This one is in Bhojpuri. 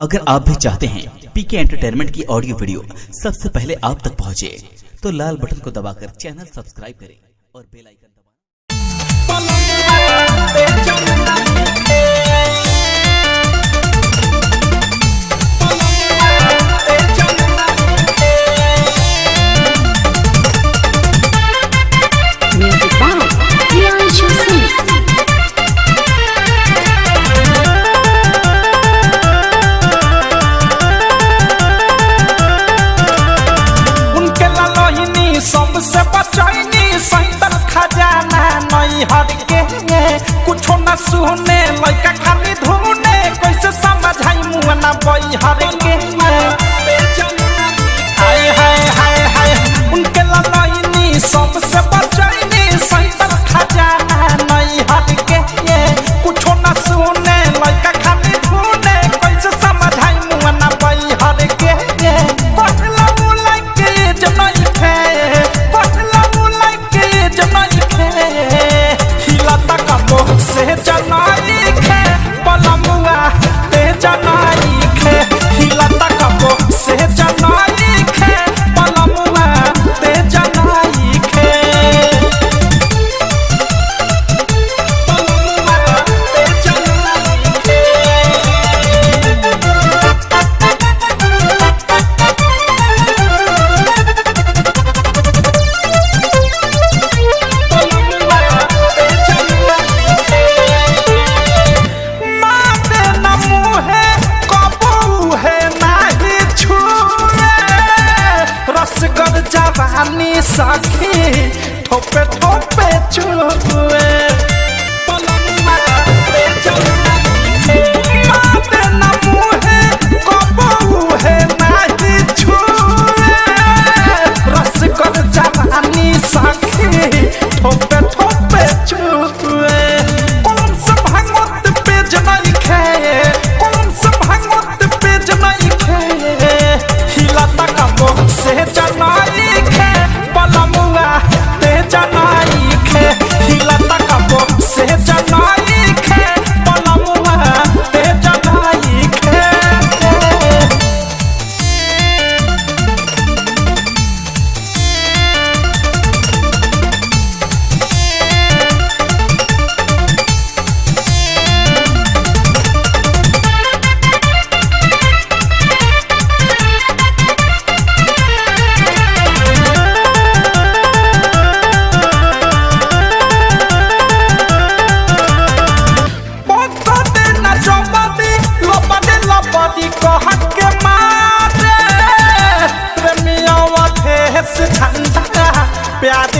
अगर आप भी चाहते हैं पीके एंटरटेनमेंट की ऑडियो वीडियो सबसे पहले आप तक पहुंचे तो लाल बटन को दबाकर चैनल सब्सक्राइब करें और बेल आइकन सबसे बचैनी सैतर खजाना नहीं हर के कुछो न सुने लइका खाली धुने कैसे समझाई मुआ न बई हर के हाय हाय हाय हाय उनके ललैनी सबसे बचैनी सैतर खजाना नहीं हर के कुछो न सुने लइका खाली धुने कैसे समझाई मुआ न बई हर के पहला मुला के जनई से जनाई खे पलमुआ ते जनाई खे हिलता कबो से जनाई खे पलमुआ ते जनाई खे पलमुआ ते जनाई खे जवानी सखी ठोपे ठोपे चुए पलमुआ ते जनाई माते न मुहे कबू है नाही छुए रस कर जवानी सखी ठोपे ठोपे चुए कौन सा भांगत पे जनाई खे कौन सा भांगत पे जनाई खे हिलता कबो से जनाई पलमुआ ते जनाई खे हिलता कबो से जनाई खे पलमुआ ते जनाई खे प्यार